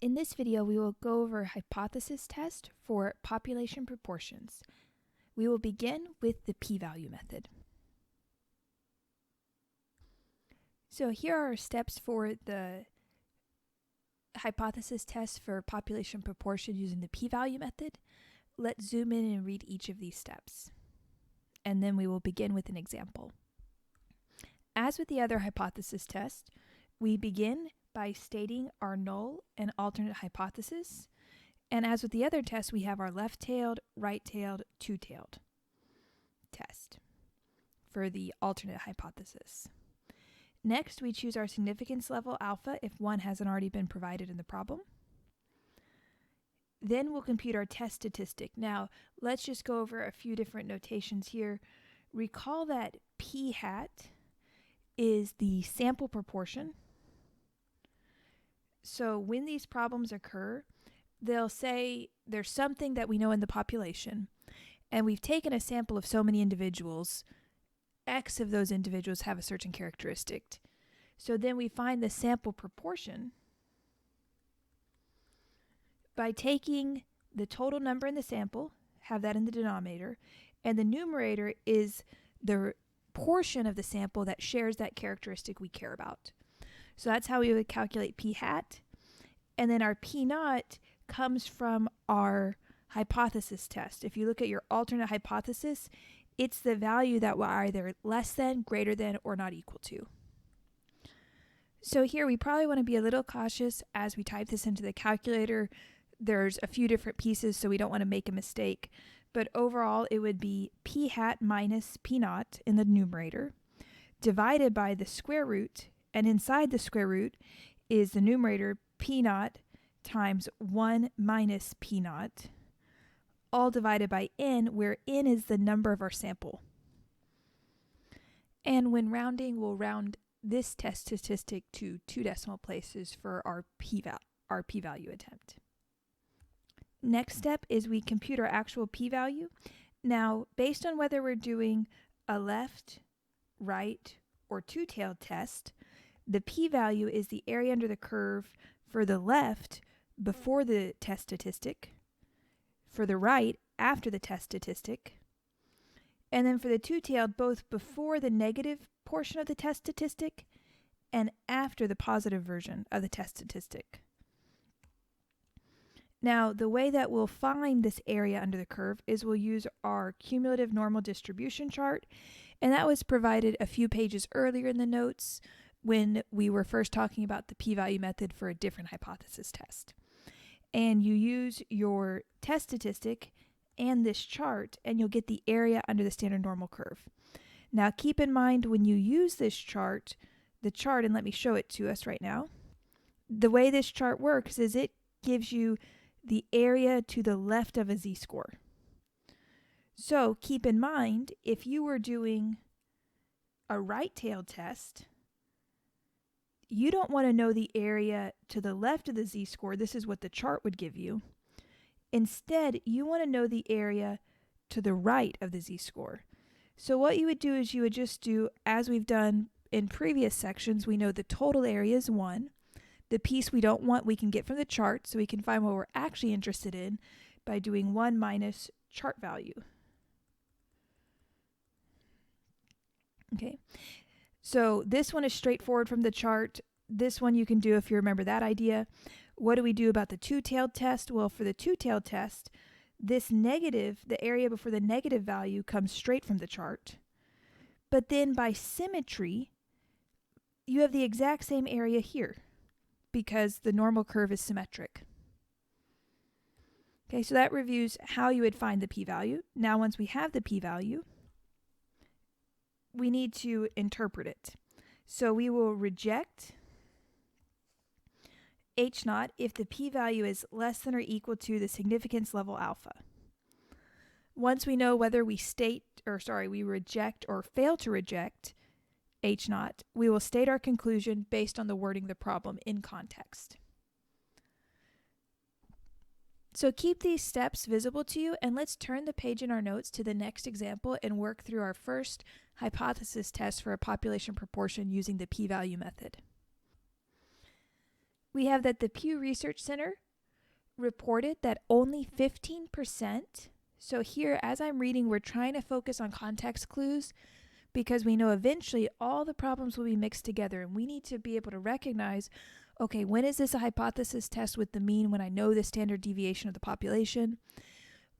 In this video, we will go over a hypothesis test for population proportions. We will begin with the p-value method. So here are our steps for the hypothesis test for population proportion using the p-value method. Let's zoom in and read each of these steps. And then we will begin with an example. As with the other hypothesis test, we begin by stating our null and alternate hypothesis. And as with the other tests, we have our left-tailed, right-tailed, two-tailed test for the alternate hypothesis. Next, we choose our significance level alpha if one hasn't already been provided in the problem. Then we'll compute our test statistic. Now, let's just go over a few different notations here. Recall that p hat is the sample proportion. So when these problems occur, they'll say there's something that we know in the population, and we've taken a sample of so many individuals. X of those individuals have a certain characteristic. So then we find the sample proportion by taking the total number in the sample, have that in the denominator, and the numerator is the portion of the sample that shares that characteristic we care about. So that's how we would calculate p hat. And then our p naught comes from our hypothesis test. If you look at your alternate hypothesis, it's the value that will either less than, greater than, or not equal to. So here we probably want to be a little cautious as we type this into the calculator. There's a few different pieces, so we don't want to make a mistake. But overall, it would be p hat minus p naught in the numerator divided by the square root. And inside the square root is the numerator p naught times 1 minus p naught, all divided by n, where n is the number of our sample. And when rounding, we'll round this test statistic to 2 decimal places for our p-value attempt. Next step is we compute our actual p-value. Now, based on whether we're doing a left, right, or two-tailed test, the p-value is the area under the curve for the left before the test statistic, for the right after the test statistic, and then for the two-tailed both before the negative portion of the test statistic and after the positive version of the test statistic. Now, the way that we'll find this area under the curve is we'll use our cumulative normal distribution chart, and that was provided a few pages earlier in the notes when we were first talking about the p-value method for a different hypothesis test. And you use your test statistic and this chart, and you'll get the area under the standard normal curve. Now, keep in mind when you use this chart, and let me show it to us right now. The way this chart works is it gives you the area to the left of a z-score. So keep in mind, if you were doing a right-tailed test, you don't want to know the area to the left of the z-score. This is what the chart would give you. Instead, you want to know the area to the right of the z-score. So what you would do is you would just do, as we've done in previous sections, we know the total area is 1. The piece we don't want we can get from the chart, so we can find what we're actually interested in by doing 1 minus chart value. Okay. So this one is straightforward from the chart. This one you can do if you remember that idea. What do we do about the two-tailed test? Well, for the two-tailed test, this negative, the area before the negative value, comes straight from the chart. But then by symmetry, you have the exact same area here because the normal curve is symmetric. Okay, so that reviews how you would find the p-value. Now, once we have the p-value, we need to interpret it. So we will reject h naught if the p-value is less than or equal to the significance level alpha. Once we know whether we reject or fail to reject h naught, we will state our conclusion based on the wording of the problem in context. So keep these steps visible to you, and let's turn the page in our notes to the next example and work through our first hypothesis test for a population proportion using the p-value method. we have that the Pew Research Center reported that only 15%, so here as I'm reading, we're trying to focus on context clues because we know eventually all the problems will be mixed together and we need to be able to recognize, okay, when is this a hypothesis test with the mean when I know the standard deviation of the population?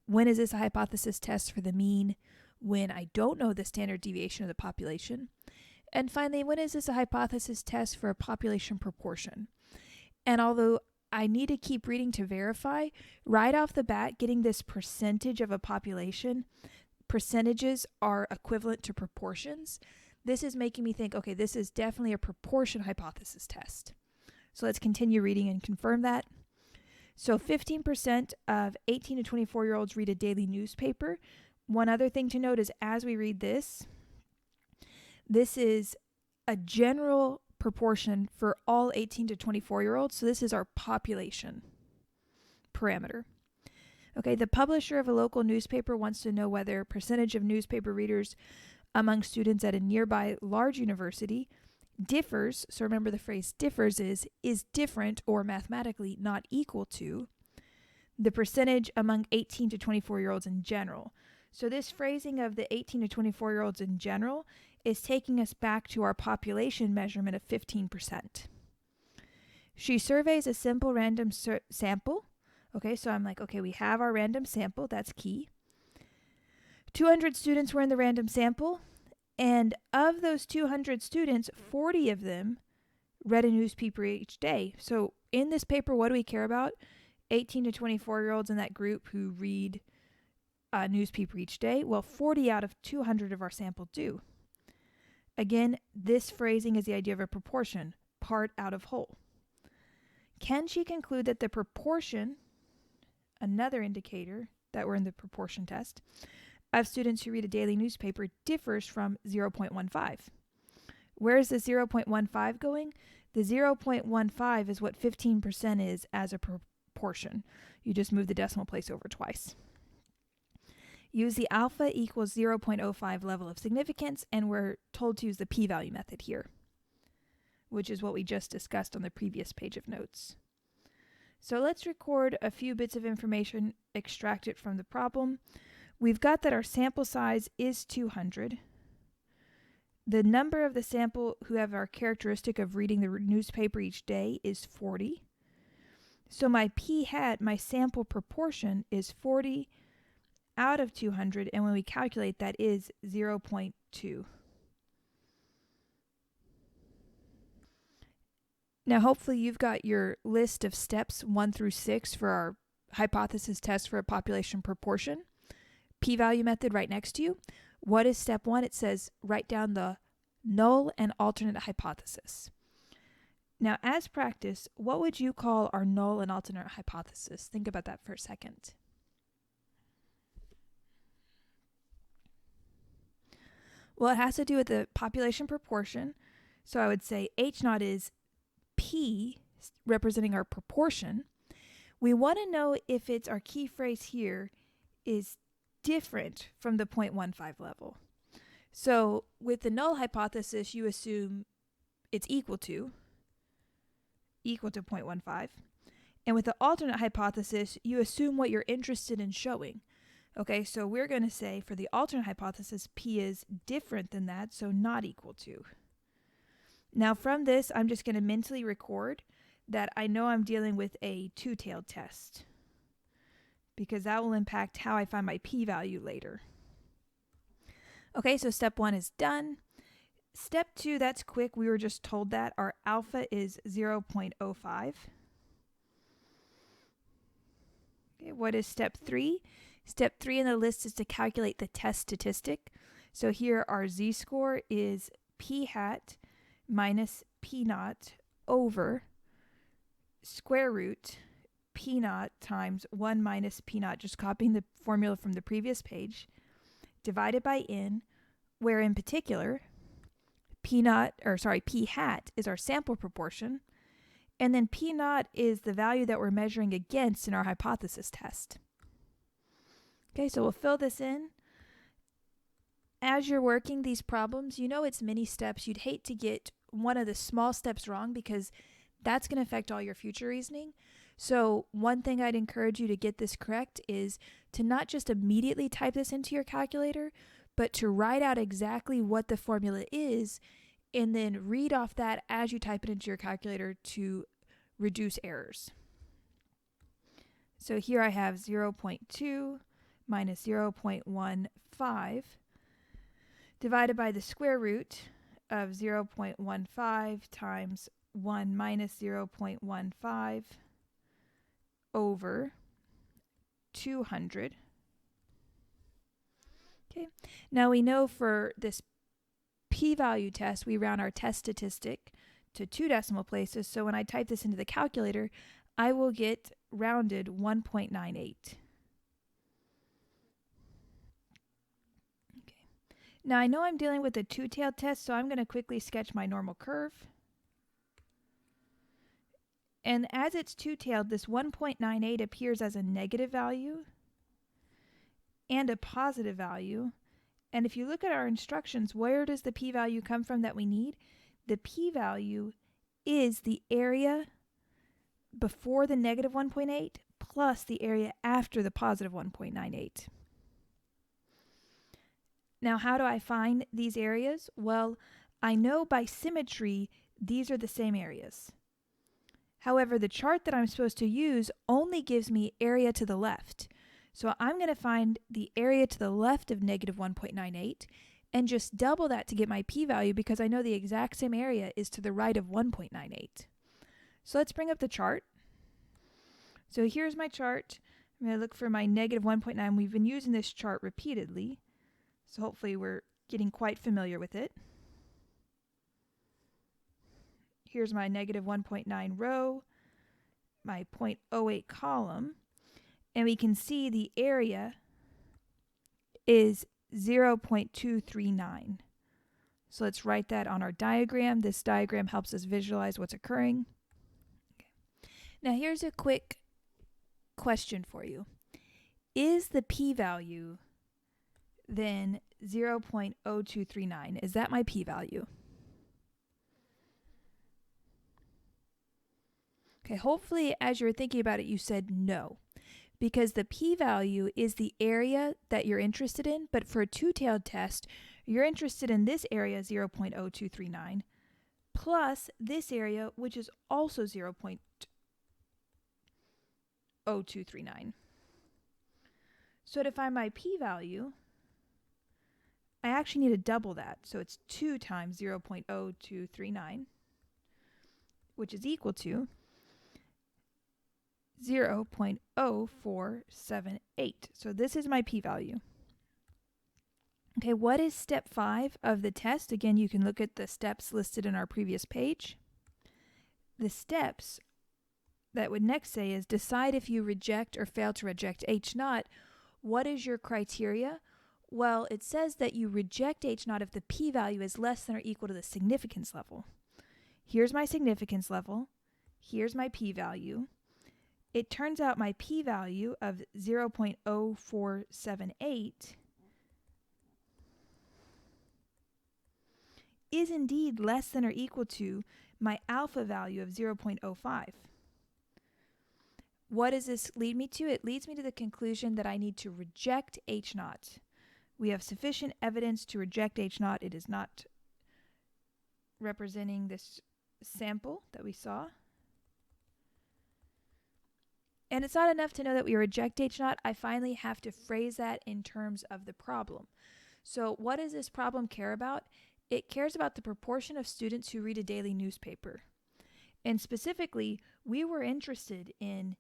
When is this a hypothesis test for the mean when I don't know the standard deviation of the population? And finally, when is this a hypothesis test for a population proportion? And although I need to keep reading to verify, right off the bat, getting this percentage of a population, percentages are equivalent to proportions. This is making me think, okay, this is definitely a proportion hypothesis test. So let's continue reading and confirm that. So 15% of 18 to 24-year-olds read a daily newspaper. One other thing to note is as we read this is a general proportion for all 18 to 24-year-olds. So this is our population parameter. Okay, the publisher of a local newspaper wants to know whether percentage of newspaper readers among students at a nearby large university differs, so remember the phrase differs is different or mathematically not equal to the percentage among 18 to 24-year-olds in general. So this phrasing of the 18 to 24-year-olds in general is taking us back to our population measurement of 15%. She surveys a simple random sample. Okay, so I'm like, okay, we have our random sample. That's key. 200 students were in the random sample. And of those 200 students, 40 of them read a newspaper each day. So in this paper, what do we care about? 18 to 24-year-olds in that group who read a newspaper each day. Well, 40 out of 200 of our sample do. Again, this phrasing is the idea of a proportion, part out of whole. Can she conclude that the proportion, another indicator that we're in the proportion test, of students who read a daily newspaper differs from 0.15? Where is the 0.15 going? The 0.15 is what 15% is as a proportion. You just move the decimal place over twice. Use the alpha equals 0.05 level of significance, and we're told to use the p-value method here, which is what we just discussed on the previous page of notes. So let's record a few bits of information extracted from the problem. We've got that our sample size is 200. The number of the sample who have our characteristic of reading the newspaper each day is 40. So my p-hat, my sample proportion, is 40 out of 200, and when we calculate, that is 0.2. Now, hopefully you've got your list of steps 1 through 6 for our hypothesis test for a population proportion. P-value method right next to you. What is step 1? It says write down the null and alternate hypothesis. Now, as practice, what would you call our null and alternate hypothesis? Think about that for a second. Well, it has to do with the population proportion. So I would say H naught is P, representing our proportion. We want to know if it's our key phrase here is different from the 0.15 level. So with the null hypothesis, you assume it's equal to 0.15. And with the alternate hypothesis, you assume what you're interested in showing. Okay, so we're going to say for the alternate hypothesis, P is different than that, so not equal to. Now from this, I'm just going to mentally record that I know I'm dealing with a two-tailed test, because that will impact how I find my p-value later. Okay, so step 1 is done. Step 2, that's quick. We were just told that our alpha is 0.05. Okay, what is step 3? Step 3 in the list is to calculate the test statistic. So here our z-score is p-hat minus p-naught over square root p-naught times 1 minus p-naught, just copying the formula from the previous page, divided by n, where in particular p-hat is our sample proportion, and then p-naught is the value that we're measuring against in our hypothesis test. Okay, so we'll fill this in. As you're working these problems, you know it's many steps. You'd hate to get one of the small steps wrong because that's going to affect all your future reasoning. So one thing I'd encourage you to get this correct is to not just immediately type this into your calculator, but to write out exactly what the formula is and then read off that as you type it into your calculator to reduce errors. So here I have 0.2 minus 0.15 divided by the square root of 0.15 times 1 minus 0.15 over 200. Okay, now we know for this p-value test, we round our test statistic to 2 decimal places. So when I type this into the calculator, I will get rounded 1.98. Okay. Now I know I'm dealing with a two-tailed test, so I'm going to quickly sketch my normal curve. And as it's two-tailed, this 1.98 appears as a negative value and a positive value. And if you look at our instructions, where does the p-value come from that we need? The p-value is the area before the negative 1.8 plus the area after the positive 1.98. Now, how do I find these areas? Well, I know by symmetry these are the same areas. However, the chart that I'm supposed to use only gives me area to the left. So I'm going to find the area to the left of negative 1.98 and just double that to get my p-value because I know the exact same area is to the right of 1.98. So let's bring up the chart. So here's my chart. I'm going to look for my negative 1.9. We've been using this chart repeatedly, so hopefully we're getting quite familiar with it. Here's my negative 1.9 row, my 0.08 column. And we can see the area is 0.239. So let's write that on our diagram. This diagram helps us visualize what's occurring. Okay. Now here's a quick question for you. Is the p-value then 0.0239? Is that my p-value? Okay, hopefully as you're thinking about it, you said no. Because the p-value is the area that you're interested in, but for a two-tailed test, you're interested in this area, 0.0239, plus this area, which is also 0.0239. So to find my p-value, I actually need to double that. So it's 2 times 0.0239, which is equal to 0.0478. So this is my p-value. Okay, what is step 5 of the test? Again, you can look at the steps listed in our previous page. The steps that would next say is decide if you reject or fail to reject H0. What is your criteria? Well, it says that you reject H0 if the p-value is less than or equal to the significance level. Here's my significance level. Here's my p-value. It turns out my p-value of 0.0478 is indeed less than or equal to my alpha value of 0.05. What does this lead me to? It leads me to the conclusion that I need to reject H0. We have sufficient evidence to reject H0. It is not representing this sample that we saw. And it's not enough to know that we reject H0. I finally have to phrase that in terms of the problem. So what does this problem care about? It cares about the proportion of students who read a daily newspaper. And specifically, we were interested in,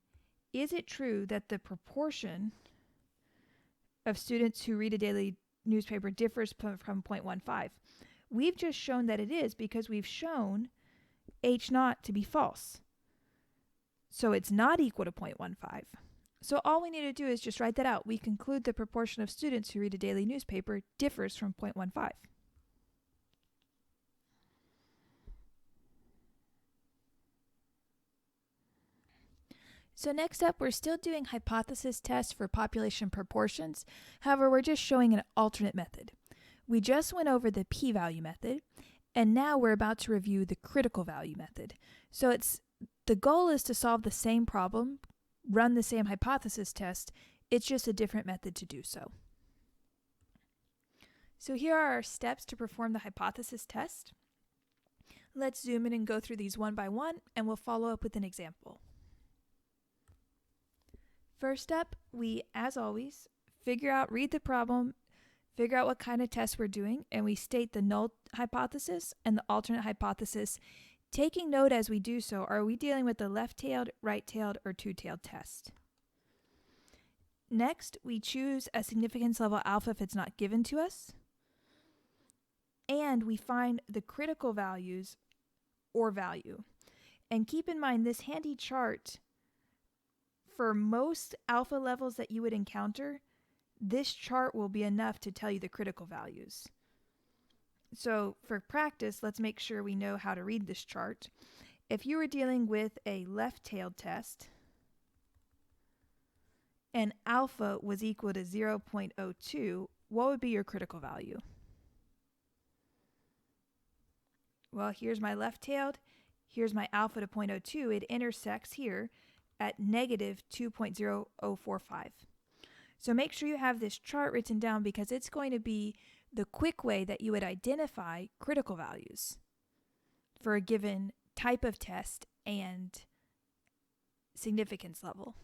is it true that the proportion of students who read a daily newspaper differs from 0.15? We've just shown that it is because we've shown H0 to be false. So it's not equal to 0.15. So all we need to do is just write that out. We conclude the proportion of students who read a daily newspaper differs from 0.15. So next up, we're still doing hypothesis tests for population proportions. However, we're just showing an alternate method. We just went over the p-value method, and now we're about to review the critical value method. So it's The goal is to solve the same problem, run the same hypothesis test, it's just a different method to do so. So here are our steps to perform the hypothesis test. Let's zoom in and go through these one by one, and we'll follow up with an example. First up, we, as always, read the problem, figure out what kind of test we're doing, and we state the null hypothesis and the alternate hypothesis, taking note as we do so, are we dealing with the left-tailed, right-tailed, or two-tailed test? Next, we choose a significance level alpha if it's not given to us, and we find the critical values or value. And keep in mind this handy chart, for most alpha levels that you would encounter, this chart will be enough to tell you the critical values. So for practice, let's make sure we know how to read this chart. If you were dealing with a left-tailed test and alpha was equal to 0.02, what would be your critical value? Well, here's my left-tailed, here's my alpha to 0.02. It intersects here at negative 2.0045. So make sure you have this chart written down because it's going to be the quick way that you would identify critical values for a given type of test and significance level.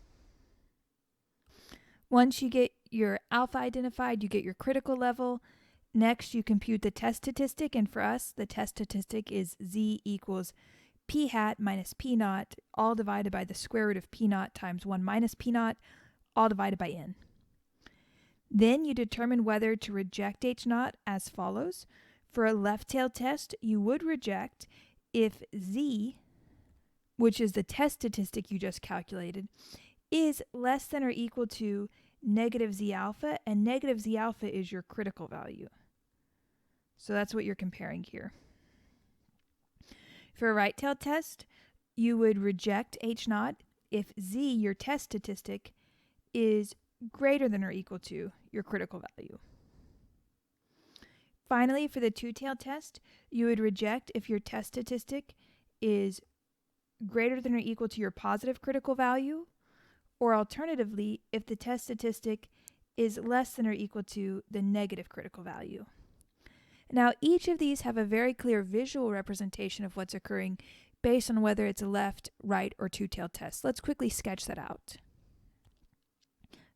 Once you get your alpha identified, you get your critical level. Next, you compute the test statistic, and for us, the test statistic is z equals p hat minus p naught, all divided by the square root of p naught times 1 minus p naught, all divided by n. Then you determine whether to reject h naught as follows. For a left-tailed test, you would reject if z, which is the test statistic you just calculated, is less than or equal to negative z alpha, and negative z alpha is your critical value. So that's what you're comparing here. For a right-tailed test, you would reject h naught if z, your test statistic, is greater than or equal to your critical value. Finally, for the two-tailed test, you would reject if your test statistic is greater than or equal to your positive critical value, or alternatively, if the test statistic is less than or equal to the negative critical value. Now, each of these have a very clear visual representation of what's occurring based on whether it's a left, right, or two-tailed test. Let's quickly sketch that out.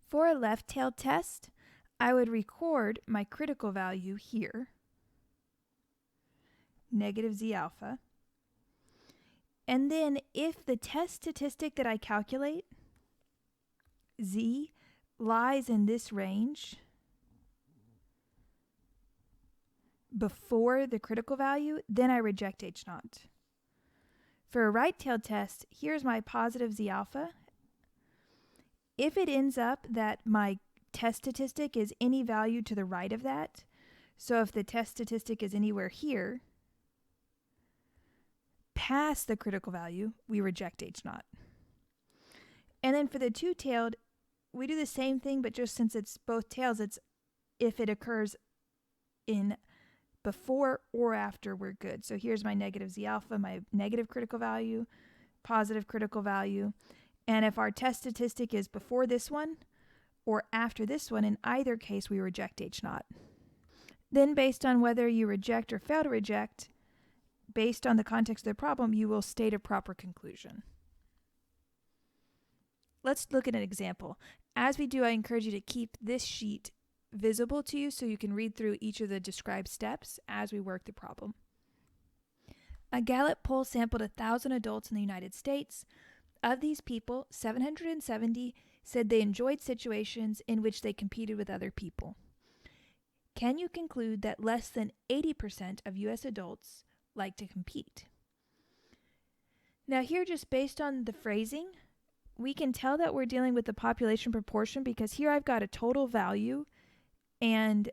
For a left-tailed test, I would record my critical value here, negative z alpha, and then if the test statistic that I calculate, z, lies in this range before the critical value, then I reject h naught. For a right-tailed test, here's my positive z alpha. If it ends up that my test statistic is any value to the right of that, so if the test statistic is anywhere here, past the critical value, we reject h naught. And then for the two-tailed, we do the same thing, but just since it's both tails, it's if it occurs in before or after, we're good. So here's my negative z alpha, my negative critical value, positive critical value. And if our test statistic is before this one or after this one, in either case, we reject h naught. Then based on whether you reject or fail to reject, based on the context of the problem, you will state a proper conclusion. Let's look at an example. As we do, I encourage you to keep this sheet visible to you so you can read through each of the described steps as we work the problem. A Gallup poll sampled 1,000 adults in the United States. Of these people, 770 said they enjoyed situations in which they competed with other people. Can you conclude that less than 80% of U.S. adults like to compete? Now here, just based on the phrasing, we can tell that we're dealing with the population proportion because here I've got a total value and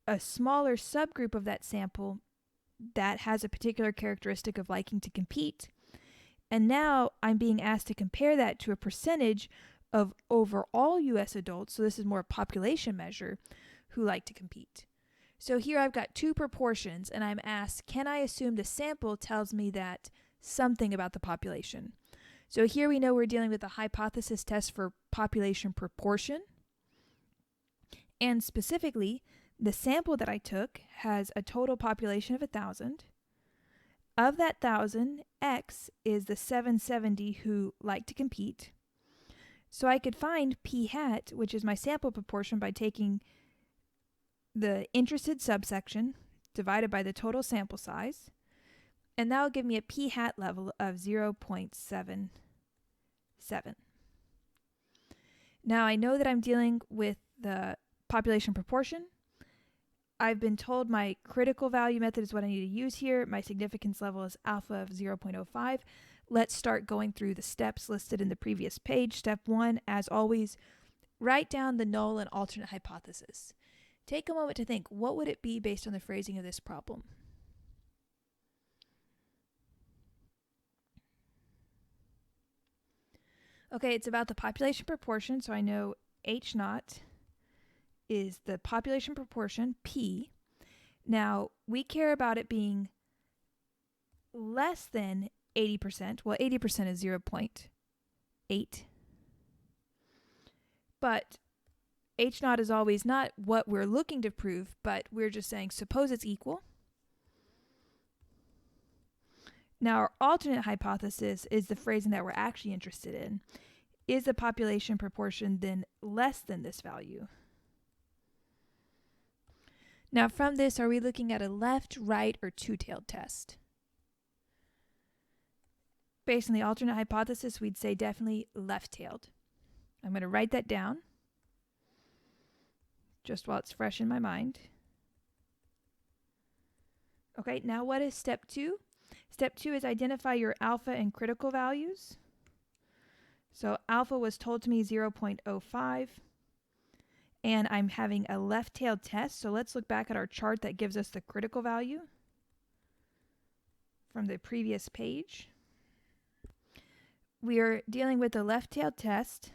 a smaller subgroup of that sample that has a particular characteristic of liking to compete. And now I'm being asked to compare that to a percentage of overall U.S. adults, so this is more a population measure, who like to compete. So here I've got two proportions, and I'm asked, can I assume the sample tells me that something about the population? So here we know we're dealing with a hypothesis test for population proportion. And specifically, the sample that I took has a total population of 1,000. Of that 1,000, X is the 770 who like to compete. So I could find P hat, which is my sample proportion, by taking the interested subsection divided by the total sample size. And that will give me a P hat level of 0.77. Now I know that I'm dealing with the population proportion. I've been told my critical value method is what I need to use here. My significance level is alpha of 0.05. Let's start going through the steps listed in the previous page. Step 1, as always, write down the null and alternate hypothesis. Take a moment to think, what would it be based on the phrasing of this problem? Okay, it's about the population proportion, so I know H naught is the population proportion, P. Now, we care about it being less than 80%. Well, 80% is 0.8. But H naught is always not what we're looking to prove, but we're just saying suppose it's equal. Now, our alternate hypothesis is the phrasing that we're actually interested in. Is the population proportion then less than this value? Now, from this, are we looking at a left, right, or two-tailed test? Based on the alternate hypothesis, we'd say definitely left-tailed. I'm going to write that down just while it's fresh in my mind. Okay, now what is step 2? Step 2 is identify your alpha and critical values. So alpha was told to me 0.05. And I'm having a left-tailed test. So let's look back at our chart that gives us the critical value from the previous page. We are dealing with a left-tailed test.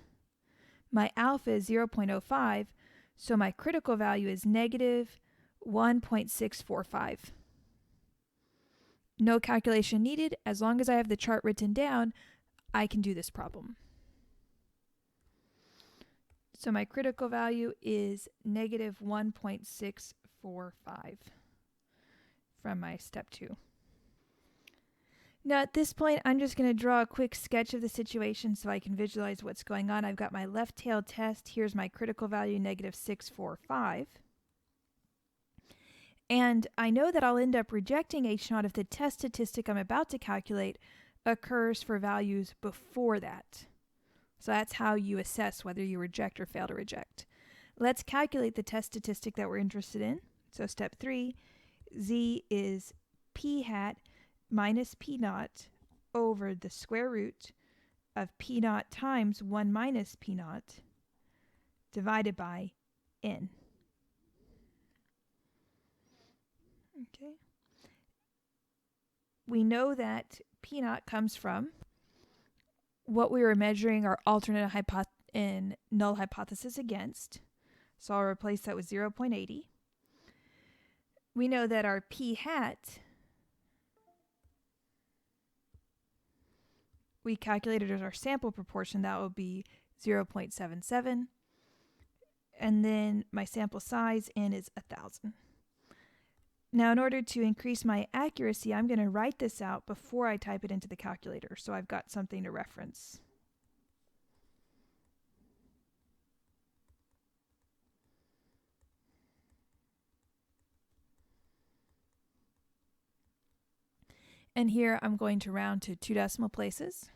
My alpha is 0.05, so my critical value is negative 1.645. No calculation needed. As long as I have the chart written down, I can do this problem. So my critical value is negative 1.645 from my step 2. Now at this point, I'm just going to draw a quick sketch of the situation so I can visualize what's going on. I've got my left-tailed test. Here's my critical value, negative 645. And I know that I'll end up rejecting H naught if the test statistic I'm about to calculate occurs for values before that. So that's how you assess whether you reject or fail to reject. Let's calculate the test statistic that we're interested in. So step 3, Z is P hat minus P naught over the square root of P naught times 1 minus P naught divided by N. Okay. We know that P naught comes from what we were measuring our alternate and null hypothesis against. So I'll replace that with 0.80. We know that our P hat, we calculated as our sample proportion, that will be 0.77. And then my sample size, N, is 1,000. Now, in order to increase my accuracy, I'm going to write this out before I type it into the calculator, so I've got something to reference. And here I'm going to round to 2 decimal places.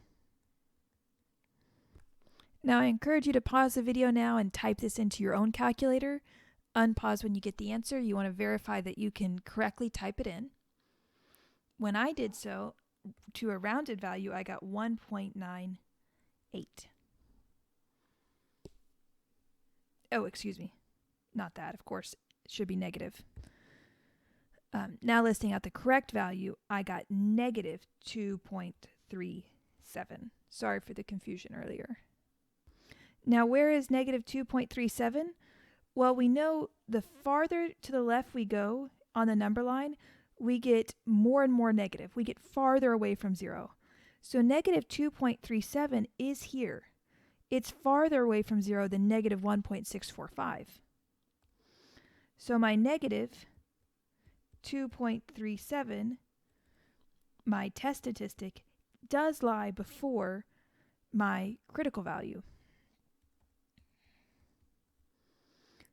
Now, I encourage you to pause the video now and type this into your own calculator. Unpause when you get the answer. You want to verify that you can correctly type it in. When I did so, to a rounded value, I got 1.98. Oh, excuse me. Not that, of course. It should be negative. Now listing out the correct value, I got negative 2.37. Sorry for the confusion earlier. Now, where is negative 2.37? Well, we know the farther to the left we go on the number line, we get more and more negative. We get farther away from 0. So negative 2.37 is here. It's farther away from 0 than negative 1.645. So my negative 2.37, my test statistic, does lie before my critical value.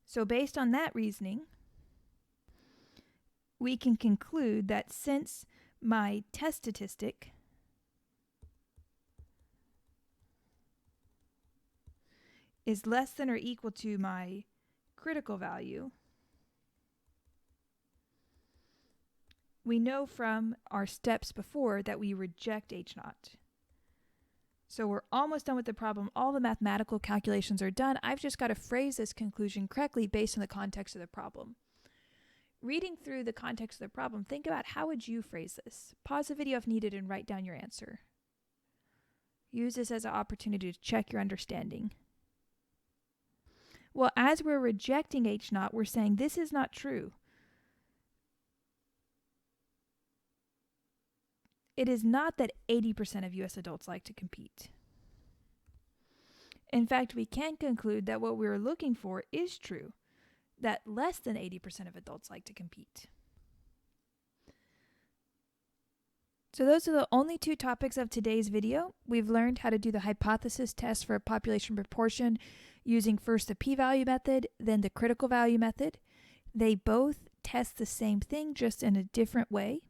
So based on that reasoning, we can conclude that since my test statistic is less than or equal to my critical value, we know from our steps before that we reject H0. So we're almost done with the problem. All the mathematical calculations are done. I've just got to phrase this conclusion correctly based on the context of the problem. Reading through the context of the problem, think about how would you phrase this. Pause the video if needed and write down your answer. Use this as an opportunity to check your understanding. Well, as we're rejecting H0, we're saying this is not true. It is not that 80% of U.S. adults like to compete. In fact, we can conclude that what we're looking for is true, that less than 80% of adults like to compete. So those are the only two topics of today's video. We've learned how to do the hypothesis test for a population proportion using first the p-value method, then the critical value method. They both test the same thing, just in a different way.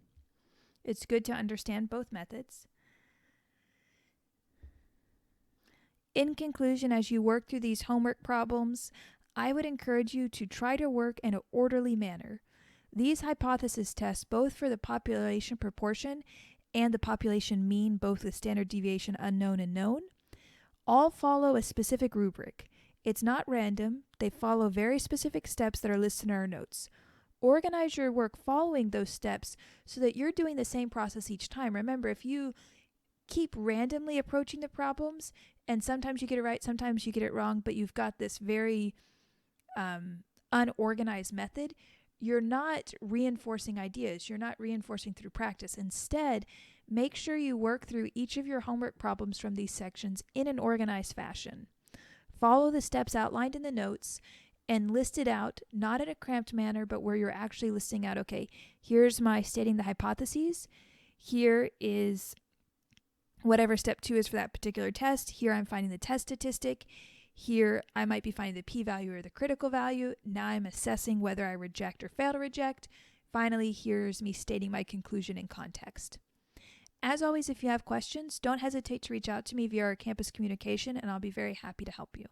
It's good to understand both methods. In conclusion, as you work through these homework problems, I would encourage you to try to work in an orderly manner. These hypothesis tests, both for the population proportion and the population mean, both with standard deviation unknown and known, all follow a specific rubric. It's not random. They follow very specific steps that are listed in our notes. Organize your work following those steps so that you're doing the same process each time. Remember, if you keep randomly approaching the problems, and sometimes you get it right, sometimes you get it wrong, but you've got this very unorganized method, you're not reinforcing ideas. You're not reinforcing through practice. Instead, make sure you work through each of your homework problems from these sections in an organized fashion. Follow the steps outlined in the notes and list it out, not in a cramped manner, but where you're actually listing out, okay, here's my stating the hypotheses. Here is whatever step 2 is for that particular test. Here I'm finding the test statistic. Here I might be finding the p-value or the critical value. Now I'm assessing whether I reject or fail to reject. Finally, here's me stating my conclusion in context. As always, if you have questions, don't hesitate to reach out to me via our campus communication, and I'll be very happy to help you.